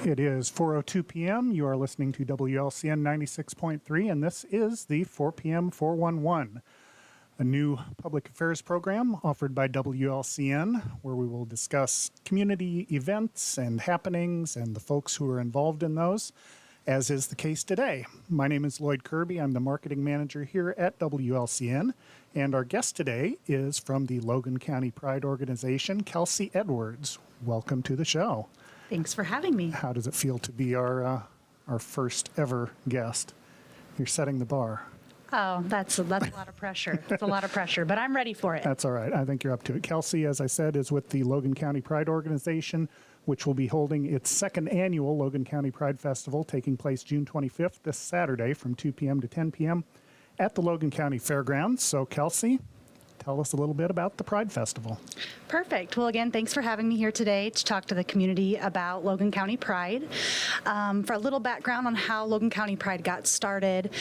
It is 4:02 p.m. You are listening to WLCN 96.3, and this is the 4 p.m. 411, a new public affairs program offered by WLCN, where we will discuss community events and happenings and the folks who are involved in those, as is the case today. My name is Loyd Kirby. I'm the marketing manager here at WLCN, and our guest today is from the Logan County Pride organization, Kelsi Edwards. Welcome to the show. Thanks for having me. How does it feel to be our first ever guest? You're setting the bar. Oh, that's a lot of pressure. It's a lot of pressure, but I'm ready for it. That's all right. I think you're up to it. Kelsi, as I said, is with the Logan County Pride organization, which will be holding its second annual Logan County Pride Festival, taking place June 25th, this Saturday, from 2 p.m. to 10 p.m. at the Logan County Fairgrounds. So, Kelsi, tell us a little bit about the Pride Festival. Perfect. Well, again, thanks for having me here today to talk to the community about Logan County Pride. For a little background on how Logan County Pride got started,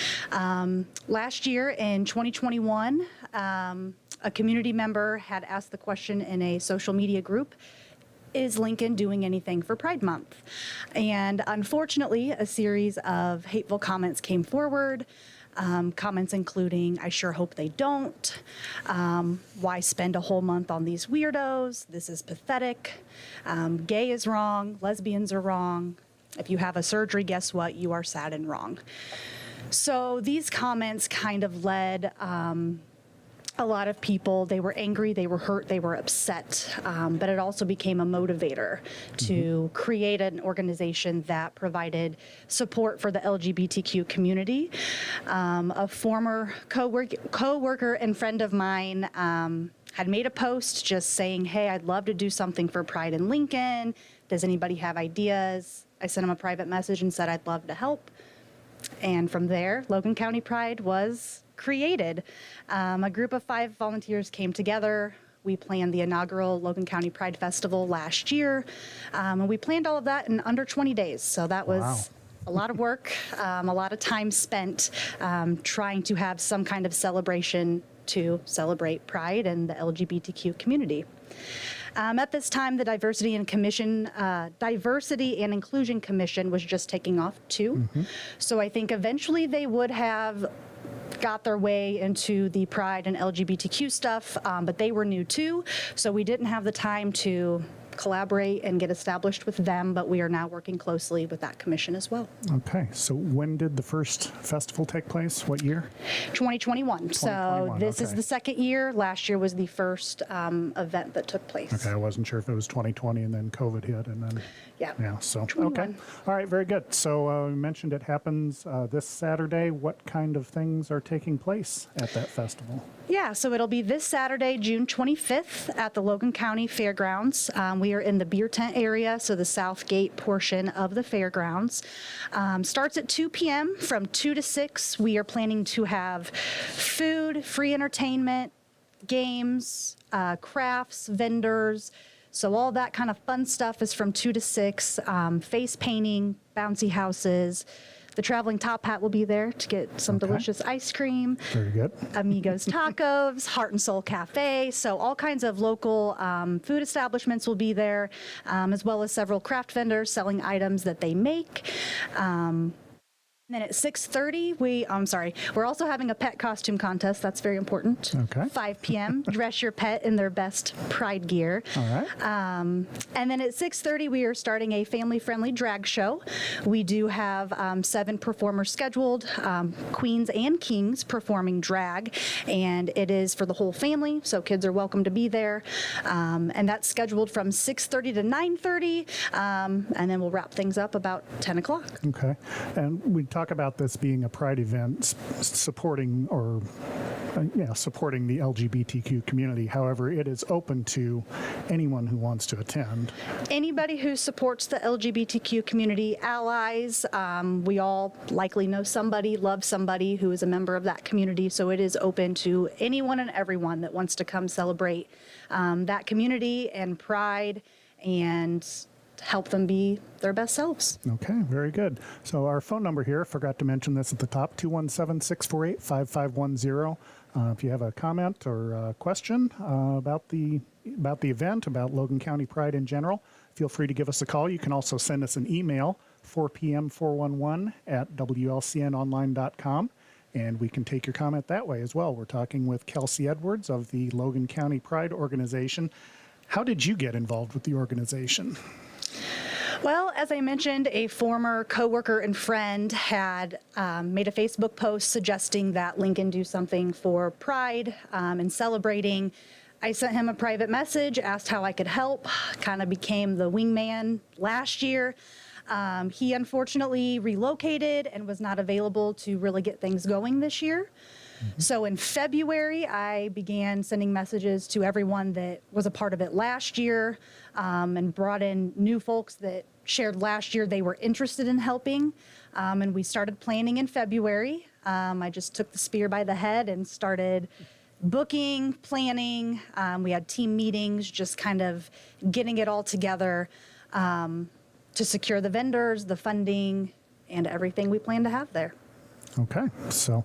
last year in 2021, a community member had asked the question in a social media group, is Lincoln doing anything for Pride Month? And unfortunately, a series of hateful comments came forward. Comments including, I sure hope they don't. Why spend a whole month on these weirdos? This is pathetic. Gay is wrong. Lesbians are wrong. If you have a surgery, guess what? You are sad and wrong. So these comments kind of led a lot of people. They were angry, they were hurt, they were upset, but it also became a motivator to create an organization that provided support for the LGBTQ community. A former co-worker and friend of mine had made a post just saying, hey, I'd love to do something for Pride in Lincoln. Does anybody have ideas? I sent him a private message and said I'd love to help. And from there, Logan County Pride was created. A group of 5 volunteers came together. We planned the inaugural Logan County Pride Festival last year, and we planned all of that in under 20 days. So that was a lot of work, a lot of time spent trying to have some kind of celebration to celebrate Pride and the LGBTQ community. At this time, the Diversity and Inclusion Commission was just taking off too. So I think eventually they would have got their way into the Pride and LGBTQ stuff, but they were new too. So we didn't have the time to collaborate and get established with them, but we are now working closely with that commission as well. Okay, so when did the first festival take place? What year? 2021. So this is the second year. Last year was the first event that took place. Okay, I wasn't sure if it was 2020 and then COVID hit and then... Yeah, so, 21. Okay. All right, very good. So you mentioned it happens this Saturday. What kind of things are taking place at that festival? Yeah, so it'll be this Saturday, June 25th at the Logan County Fairgrounds. We are in the beer tent area, so the south gate portion of the fairgrounds. Starts at 2 p.m. From 2 to 6, we are planning to have food, free entertainment, games, crafts, vendors. So all that kind of fun stuff is from 2 to 6, face painting, bouncy houses. The traveling top hat will be there to get some delicious ice cream. Very good. Amigos Tacos, Heart and Soul Cafe. So all kinds of local food establishments will be there, as well as several craft vendors selling items that they make. Then at 6:30, we're also having a pet costume contest. That's very important. Okay. 5 p.m., dress your pet in their best Pride gear. All right. And then at 6:30, we are starting a family-friendly drag show. We do have 7 performers scheduled, queens and kings performing drag, and it is for the whole family, so kids are welcome to be there. And that's scheduled from 6:30 to 9:30, and then we'll wrap things up about 10 o'clock. Okay. And we talk about this being a Pride event supporting the LGBTQ community. However, it is open to anyone who wants to attend. Anybody who supports the LGBTQ community, allies, we all likely know somebody, love somebody who is a member of that community, so it is open to anyone and everyone that wants to come celebrate that community and Pride and help them be their best selves. Okay, very good. So our phone number here, forgot to mention this at the top, 217-648-5510. If you have a comment or a question about the about the event, about Logan County Pride in general, feel free to give us a call. You can also send us an email, 4pm411 at wlcnonline.com, and we can take your comment that way as well. We're talking with Kelsi Edwards of the Logan County Pride organization. How did you get involved with the organization? Well, as I mentioned, a former coworker and friend had made a Facebook post suggesting that Lincoln do something for Pride and celebrating. I sent him a private message, asked how I could help, kind of became the wingman last year. He unfortunately relocated and was not available to really get things going this year. So in February, I began sending messages to everyone that was a part of it last year and brought in new folks that shared last year they were interested in helping. And we started planning in February. I just took the spear by the head and started booking, planning. We had team meetings, just kind of getting it all together to secure the vendors, the funding, and everything we plan to have there. Okay, so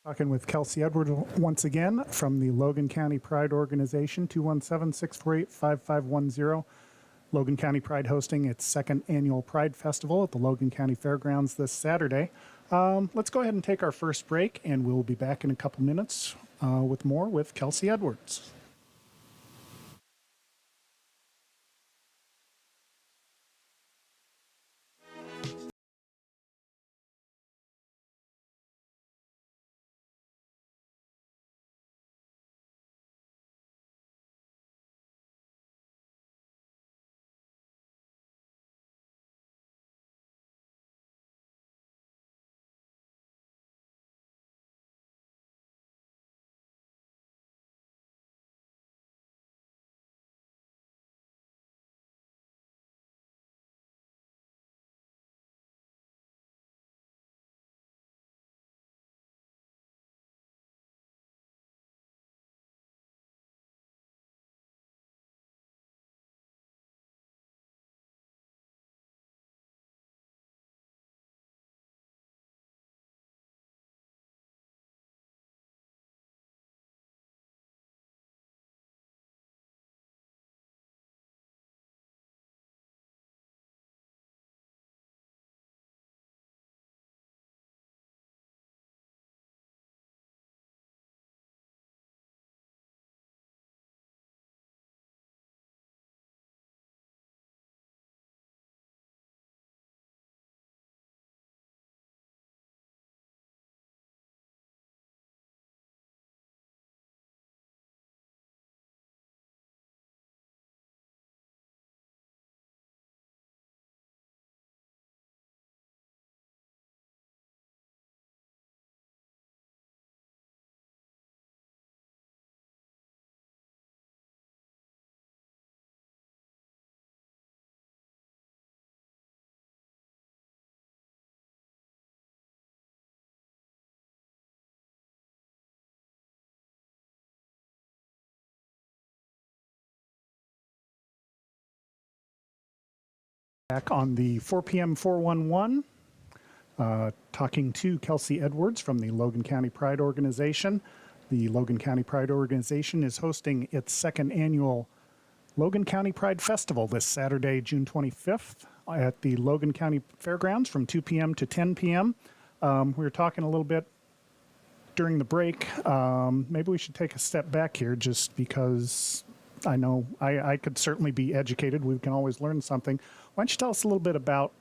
talking with Kelsi Edwards once again from the Logan County Pride Organization, 217-648-5510. Logan County Pride hosting its second annual Pride Festival at the Logan County Fairgrounds this Saturday. Let's go ahead and take our first break, and we'll be back in a couple minutes with more with Kelsi Edwards. Back on the 4 p.m. 411, talking to Kelsi Edwards from the Logan County Pride Organization. The Logan County Pride Organization is hosting its second annual Logan County Pride Festival this Saturday, June 25th at the Logan County Fairgrounds from 2 p.m. to 10 p.m. We were talking a little bit during the break. Maybe we should take a step back here just because I know I could certainly be educated. We can always learn something. Why don't you tell us a little bit about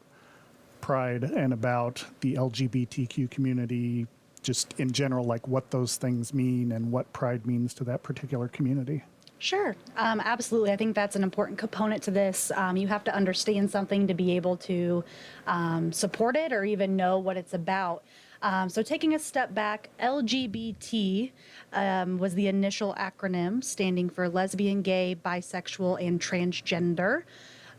Pride and about the LGBTQ community, just in general, like what those things mean and what Pride means to that particular community? Sure, absolutely. I think that's an important component to this. You have to understand something to be able to support it or even know what it's about. So taking a step back, LGBT was the initial acronym standing for lesbian, gay, bisexual, and transgender.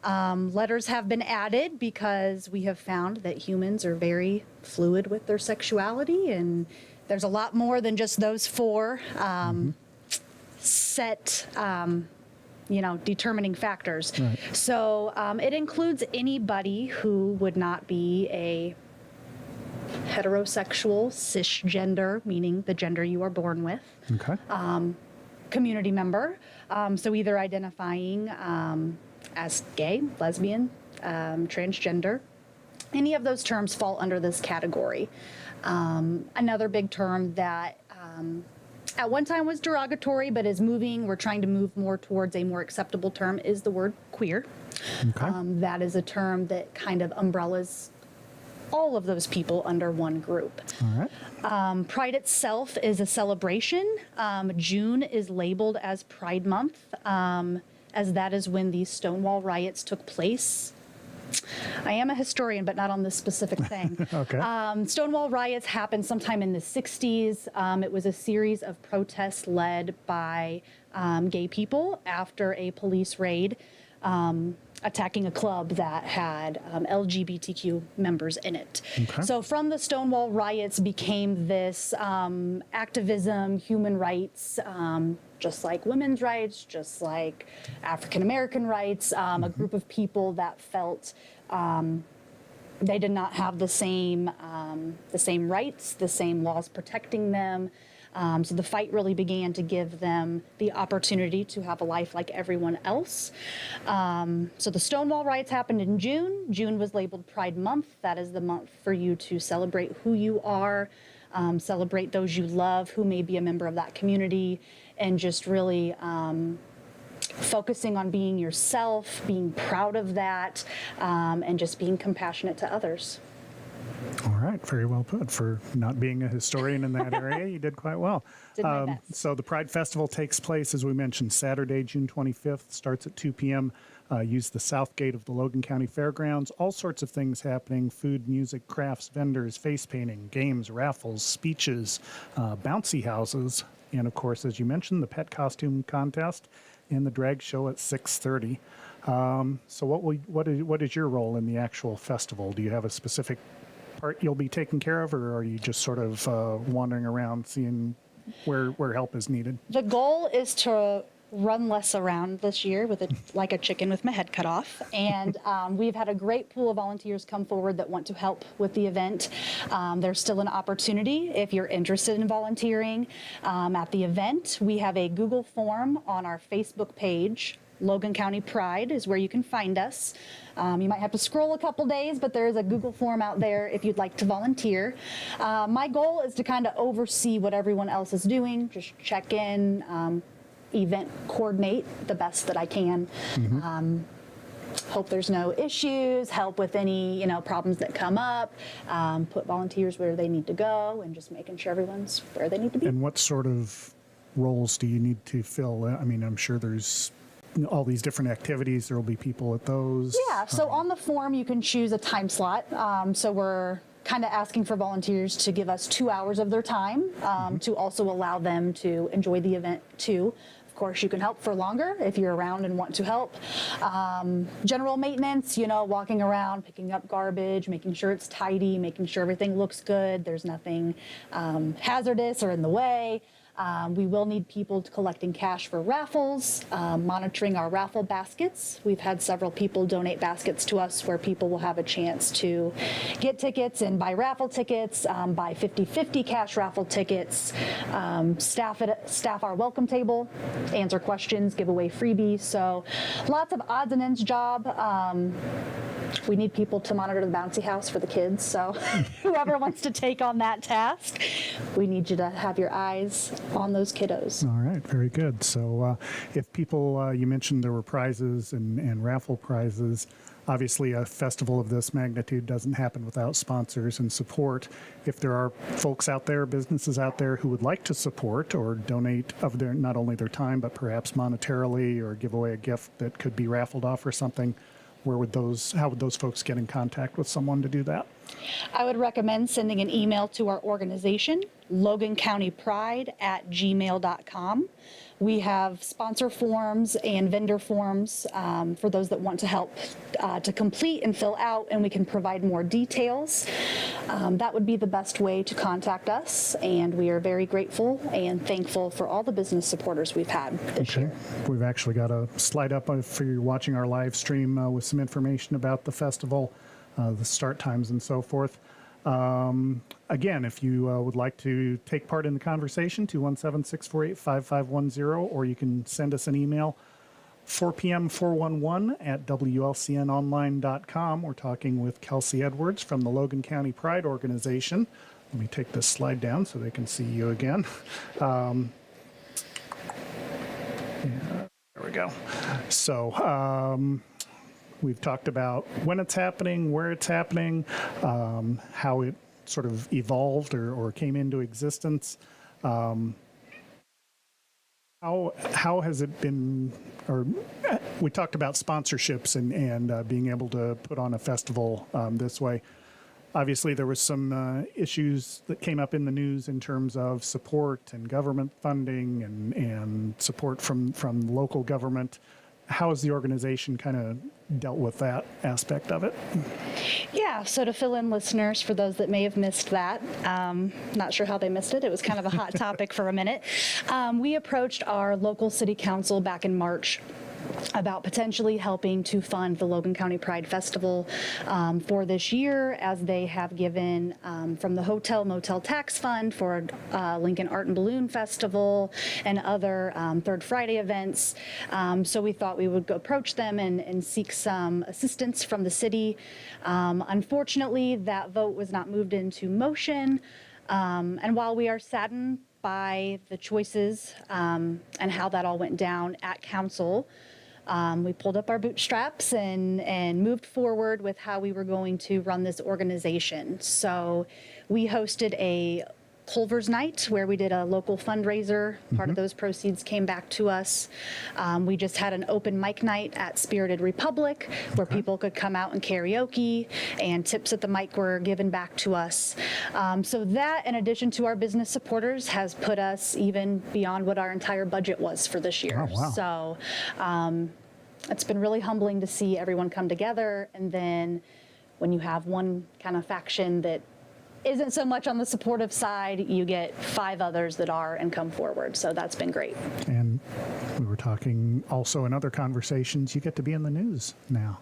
Letters have been added because we have found that humans are very fluid with their sexuality, and there's a lot more than just those four set, determining factors. Right. So it includes anybody who would not be a heterosexual, cisgender, meaning the gender you are born with. Okay. community member. So either identifying as gay, lesbian, transgender, any of those terms fall under this category. Another big term that at one time was derogatory, but is moving, we're trying to move more towards a more acceptable term, is the word queer. Okay. That is a term that kind of umbrellas all of those people under one group. All right. Pride itself is a celebration. June is labeled as Pride Month, as that is when these Stonewall riots took place. I am a historian, but not on this specific thing. Okay. Stonewall riots happened sometime in the 60s. It was a series of protests led by gay people after a police raid attacking a club that had LGBTQ members in it. Okay. So from the Stonewall riots became this activism, human rights, just like women's rights, just like African American rights, a group of people that felt they did not have the same rights, the same laws protecting them. So the fight really began to give them the opportunity to have a life like everyone else. So the Stonewall riots happened in June. June was labeled Pride Month. That is the month for you to celebrate who you are, celebrate those you love who may be a member of that community, and just really focusing on being yourself, being proud of that, and just being compassionate to others. All right, very well put. For not being a historian in that area, you did quite well. Did my best. So the Pride Festival takes place, as we mentioned, Saturday, June 25th, starts at 2 p.m. Use the south gate of the Logan County Fairgrounds. All sorts of things happening: food, music, crafts, vendors, face painting, games, raffles, speeches, bouncy houses, and of course, as you mentioned, the pet costume contest and the drag show at 6:30. So what is your role in the actual festival? Do you have a specific part you'll be taking care of, or are you just sort of wandering around seeing where help is needed? The goal is to run less around this year with like a chicken with my head cut off. And we've had a great pool of volunteers come forward that want to help with the event. There's still an opportunity if you're interested in volunteering at the event. We have a Google form on our Facebook page. Logan County Pride is where you can find us. You might have to scroll a couple days, but there is a Google form out there if you'd like to volunteer. My goal is to kind of oversee what everyone else is doing, just check in, event coordinate the best that I can. Hope there's no issues, help with any problems that come up, put volunteers where they need to go, and just making sure everyone's where they need to be. And what sort of roles do you need to fill? I mean, I'm sure there's all these different activities. There will be people at those. Yeah, so on the form you can choose a time slot. So we're kind of asking for volunteers to give us 2 hours of their time to also allow them to enjoy the event too. Of course, you can help for longer if you're around and want to help. General maintenance, walking around, picking up garbage, making sure it's tidy, making sure everything looks good, there's nothing hazardous or in the way. We will need people collecting cash for raffles, monitoring our raffle baskets. We've had several people donate baskets to us where people will have a chance to get tickets and buy raffle tickets, buy 50/50 cash raffle tickets, staff our welcome table, answer questions, give away freebies. So lots of odds and ends job. We need people to monitor the bouncy house for the kids. So whoever wants to take on that task, we need you to have your eyes on those kiddos. All right, very good. So if people, you mentioned there were prizes and raffle prizes. Obviously, a festival of this magnitude doesn't happen without sponsors and support. If there are folks out there, businesses out there who would like to support or donate of their not only their time, but perhaps monetarily, or give away a gift that could be raffled off or something, how would those folks get in contact with someone to do that? I would recommend sending an email to our organization, logancountypride@gmail.com. We have sponsor forms and vendor forms for those that want to help to complete and fill out, and we can provide more details. That would be the best way to contact us, and we are very grateful and thankful for all the business supporters we've had this year. We've actually got a slide up for you watching our live stream with some information about the festival, the start times and so forth. Again, if you would like to take part in the conversation, 217-648-5510, or you can send us an email, 4pm411@wlcnonline.com. We're talking with Kelsi Edwards from the Logan County Pride organization. Let me take this slide down so they can see you again. There we go. So we've talked about when it's happening, where it's happening, how it sort of evolved or came into existence. How has it been, or we talked about sponsorships and being able to put on a festival this way. Obviously, there was some issues that came up in the news in terms of support and government funding and support from local government. How has the organization kind of dealt with that aspect of it? Yeah, so to fill in listeners, for those that may have missed that, not sure how they missed it. It was kind of a hot topic for a minute. We approached our local city council back in March about potentially helping to fund the Logan County Pride Festival for this year, as they have given from the Hotel Motel Tax Fund for Lincoln Art and Balloon Festival and other Third Friday events. So we thought we would go approach them and seek some assistance from the city. Unfortunately, that vote was not moved into motion. And while we are saddened by the choices and how that all went down at council, we pulled up our bootstraps and moved forward with how we were going to run this organization. So we hosted a Culver's Night where we did a local fundraiser. Part of those proceeds came back to us. We just had an open mic night at Spirited Republic where people could come out and karaoke, and tips at the mic were given back to us. So that, in addition to our business supporters, has put us even beyond what our entire budget was for this year. Oh, wow. So it's been really humbling to see everyone come together, and then when you have one kind of faction that isn't so much on the supportive side, you get 5 others that are and come forward. So that's been great. And we were talking also in other conversations, you get to be in the news now.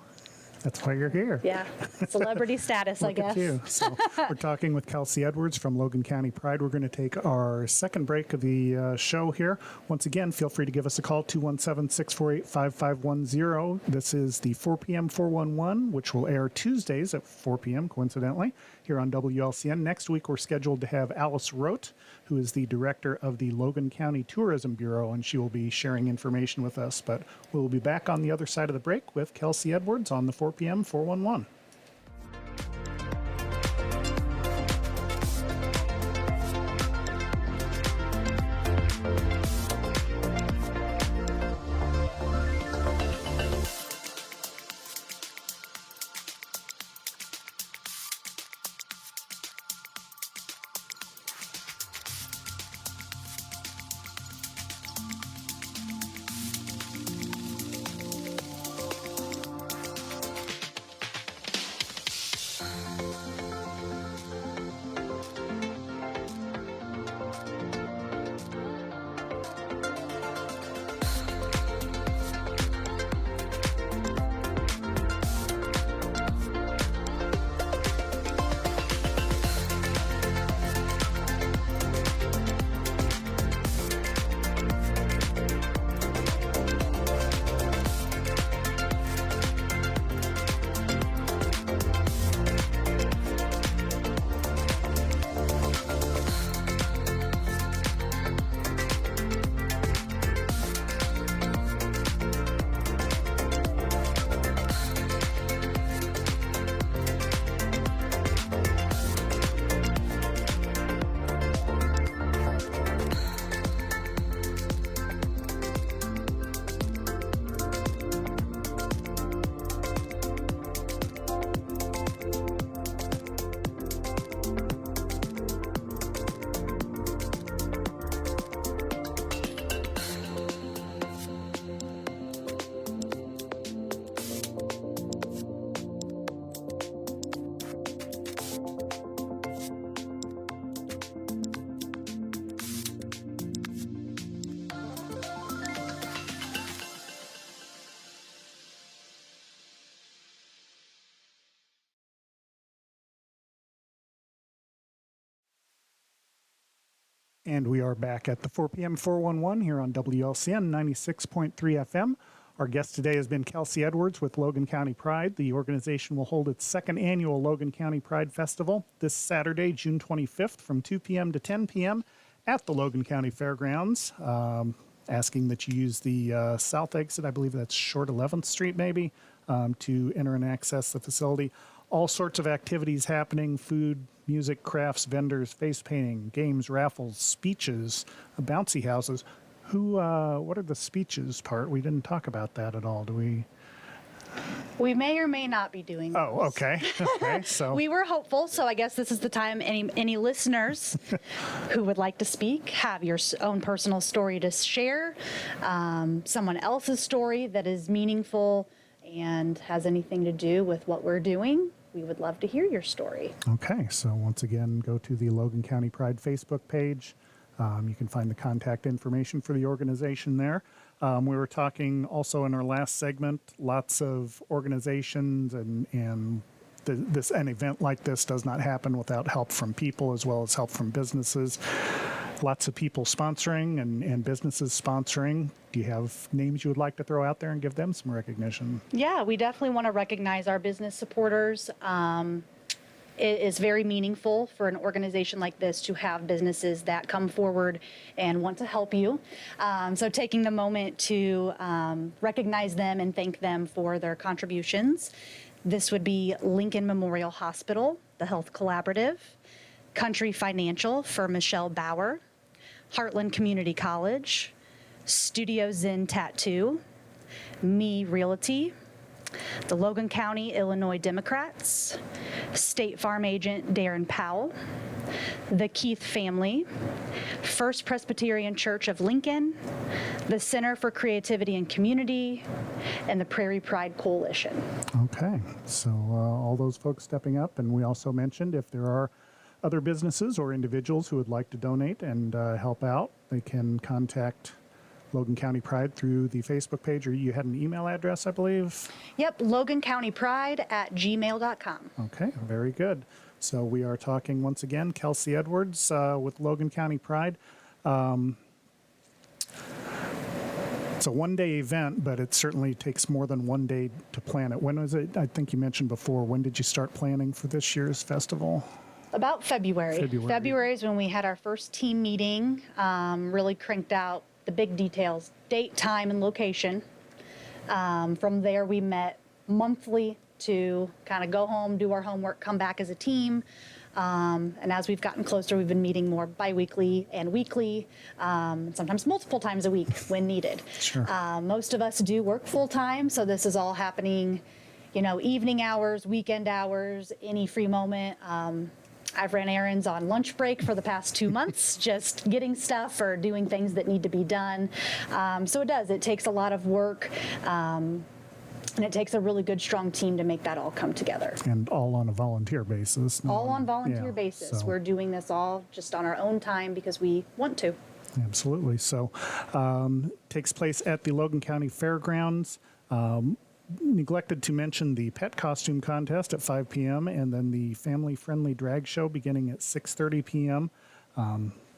That's why you're here. Yeah, celebrity status, I Look at guess. you. So we're talking with Kelsi Edwards from Logan County Pride. We're going to take our second break of the show here. Once again, feel free to give us a call, 217-648-5510. This is the 4 p.m. 411, which will air Tuesdays at 4 p.m., coincidentally, here on WLCN. Next week, we're scheduled to have Alice Rote, who is the director of the Logan County Tourism Bureau, and she will be sharing information with us. But we'll be back on the other side of the break with Kelsi Edwards on the 4 p.m. 411. And we are back at the 4 p.m. 411 here on WLCN 96.3 FM. Our guest today has been Kelsi Edwards with Logan County Pride. The organization will hold its second annual Logan County Pride Festival this Saturday, June 25th from 2 p.m. to 10 p.m. at the Logan County Fairgrounds. Asking that you use the south exit, I believe that's Short 11th Street maybe, to enter and access the facility. All sorts of activities happening: food, music, crafts, vendors, face painting, games, raffles, speeches, bouncy houses. What are the speeches part? We didn't talk about that at all, do we? We may or may not be doing those. Oh, okay. Okay, so We were hopeful, so I guess this is the time any listeners who would like to speak, have your own personal story to share, someone else's story that is meaningful and has anything to do with what we're doing. We would love to hear your story. Okay, so once again, go to the Logan County Pride Facebook page. You can find the contact information for the organization there. We were talking also in our last segment, lots of organizations and an event like this does not happen without help from people as well as help from businesses. Lots of people sponsoring and businesses sponsoring. Do you have names you would like to throw out there and give them some recognition? Yeah, we definitely want to recognize our business supporters. It is very meaningful for an organization like this to have businesses that come forward and want to help you. So taking the moment to recognize them and thank them for their contributions. This would be Lincoln Memorial Hospital, the Health Collaborative, Country Financial for Michelle Bauer, Heartland Community College, Studio Zen Tattoo, Me Realty, the Logan County, Illinois Democrats, State Farm Agent Darren Powell, the Keith family, First Presbyterian Church of Lincoln, the Center for Creativity and Community, and the Prairie Pride Coalition. Okay, so all those folks stepping up, and we also mentioned if there are other businesses or individuals who would like to donate and help out, they can contact Logan County Pride through the Facebook page, or you had an email address, I believe? Yep, logancountypride@gmail.com. Okay, very good. So we are talking once again, Kelsi Edwards with Logan County Pride. It's a one-day event, but it certainly takes more than one day to plan it. When was it? I think you mentioned before, when did you start planning for this year's festival? About February. February. February is when we had our first team meeting, really cranked out the big details, date, time, and location. From there, we met monthly to kind of go home, do our homework, come back as a team. And as we've gotten closer, we've been meeting more biweekly and weekly, sometimes multiple times a week when needed. Sure. Most of us do work full time, so this is all happening, evening hours, weekend hours, any free moment. I've ran errands on lunch break for the past 2 months, just getting stuff or doing things that need to be done. So it takes a lot of work, and it takes a really good, strong team to make that all come together. And all on a volunteer basis. All on volunteer Yeah, basis. so- We're doing this all just on our own time because we want to. Absolutely. So takes place at the Logan County Fairgrounds. Neglected to mention the pet costume contest at 5 p.m. and then the family-friendly drag show beginning at 6:30 p.m.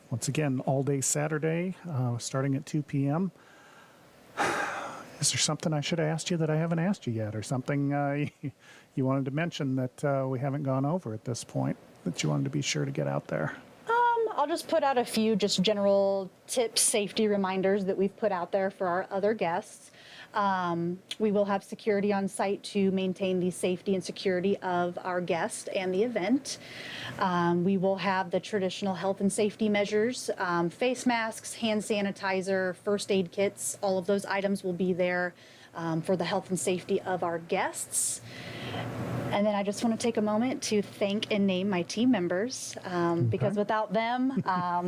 Once again, all day Saturday, starting at 2 p.m. Is there something I should have asked you that I haven't asked you yet, or something you wanted to mention that we haven't gone over at this point that you wanted to be sure to get out there? I'll just put out a few just general tips, safety reminders that we've put out there for our other guests. We will have security on site to maintain the safety and security of our guest and the event. We will have the traditional health and safety measures, face masks, hand sanitizer, first aid kits. All of those items will be there for the health and safety of our guests. And then I just want to take a moment to thank and name my team members because without them,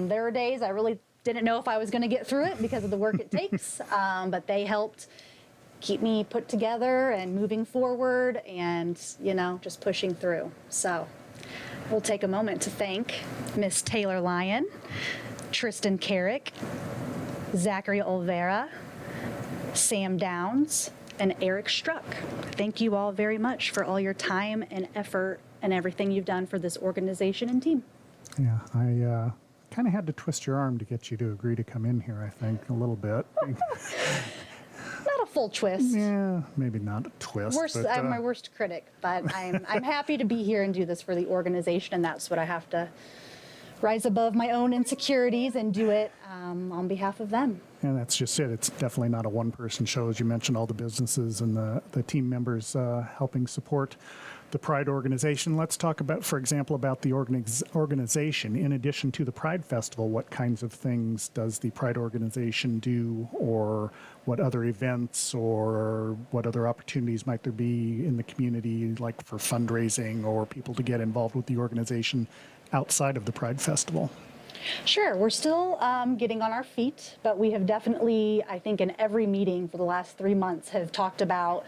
there are days I really didn't know if I was going to get through it because of the work it takes, but they helped keep me put together and moving forward and, just pushing through. So we'll take a moment to thank Miss Taylor Lyon, Tristan Carrick, Zachary Olvera, Sam Downs, and Eric Struck. Thank you all very much for all your time and effort and everything you've done for this organization and team. Yeah, I kind of had to twist your arm to get you to agree to come in here, I think, a little bit. Not a full twist. Yeah, maybe not a twist. But, I'm my worst critic, but I'm happy to be here and do this for the organization, and that's what I have to rise above my own insecurities and do it on behalf of them. And that's just it. It's definitely not a one-person show. As you mentioned, all the businesses and the team members helping support the Pride organization. Let's talk about, for example, about the organization. In addition to the Pride Festival, what kinds of things does the Pride organization do, or what other events or what other opportunities might there be in the community, like for fundraising or people to get involved with the organization outside of the Pride Festival? Sure, we're still getting on our feet, but we have definitely, I think in every meeting for the last 3 months, have talked about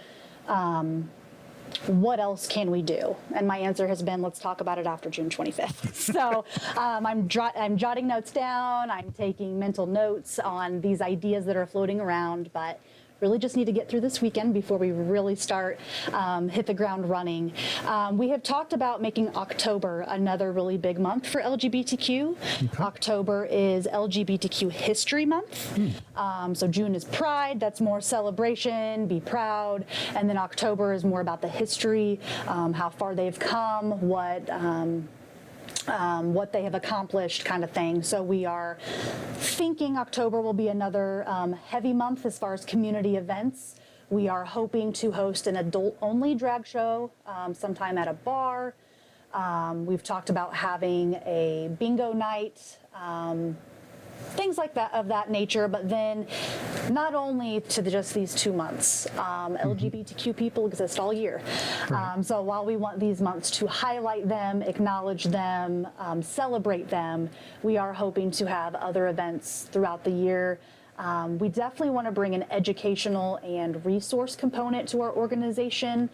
what else can we do? And my answer has been, let's talk about it after June 25th. So I'm jotting notes down, I'm taking mental notes on these ideas that are floating around, but really just need to get through this weekend before we really start, hit the ground running. We have talked about making October another really big month for LGBTQ. Okay. October is LGBTQ History Month. So June is Pride, that's more celebration, be proud. And then October is more about the history, how far they've come, what they have accomplished kind of thing. So we are thinking October will be another heavy month as far as community events. We are hoping to host an adult-only drag show sometime at a bar. We've talked about having a bingo night, things like that of that nature, but then not only to just these 2 months. LGBTQ people exist all year. Right. So while we want these months to highlight them, acknowledge them, celebrate them, we are hoping to have other events throughout the year. We definitely want to bring an educational and resource component to our organization.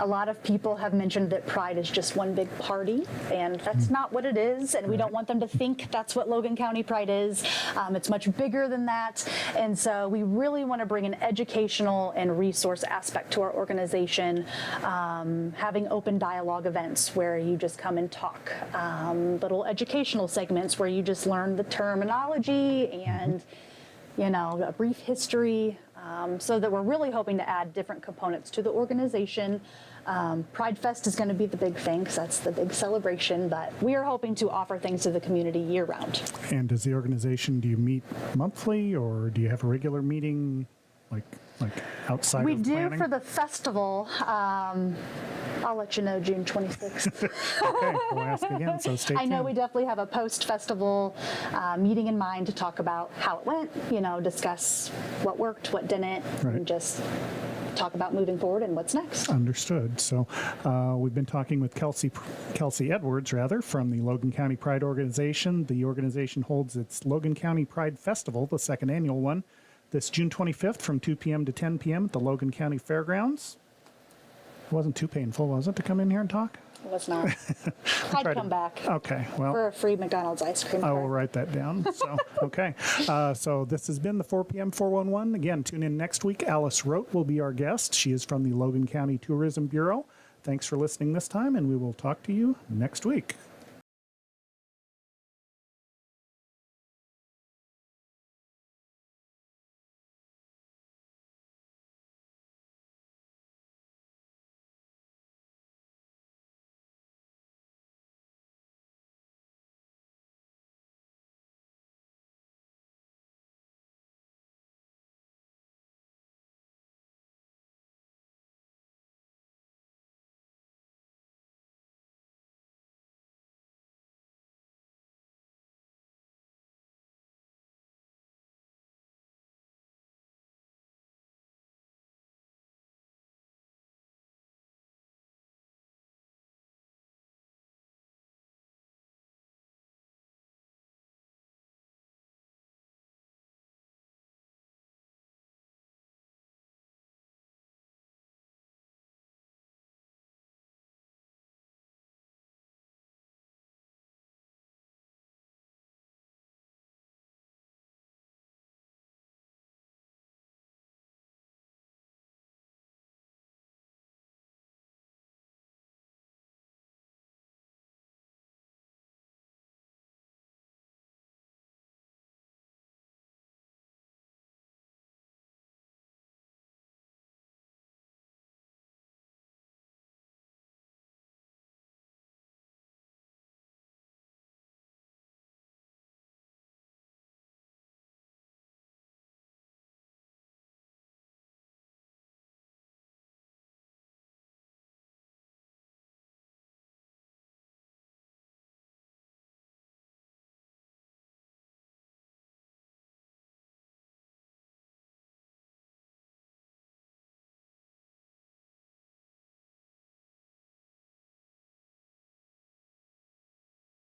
A lot of people have mentioned that Pride is just one big party, and that's not what it is, and we don't want them to think that's what Logan County Pride is. It's much bigger than that, and so we really want to bring an educational and resource aspect to our organization, having open dialogue events where you just come and talk, little educational segments where you just learn the terminology and, you know, a brief history. So that we're really hoping to add different components to the organization. Pride Fest is going to be the big thing because that's the big celebration, but we are hoping to offer things to the community year round. And does the organization, do you meet monthly, or do you have a regular meeting, like outside We of do planning? for the festival. I'll let you know June 26th. Okay, we'll ask again, so stay tuned. I know we definitely have a post-festival meeting in mind to talk about how it went, you know, discuss what worked, what didn't, Right. and just talk about moving forward and what's next. Understood. So we've been talking with Kelsi Edwards, from the Logan County Pride organization. The organization holds its Logan County Pride Festival, the second annual one, this June 25th from 2 p.m. to 10 p.m. at the Logan County Fairgrounds. It wasn't too painful, was it, to come in here and talk? It was not. I'd come back Okay, well, for a free McDonald's ice cream. I will cart. write that down. So, okay. So this has been the 4 p.m. 411. Again, tune in next week. Alice Rote will be our guest. She is from the Logan County Tourism Bureau. Thanks for listening this time, and we will talk to you next week.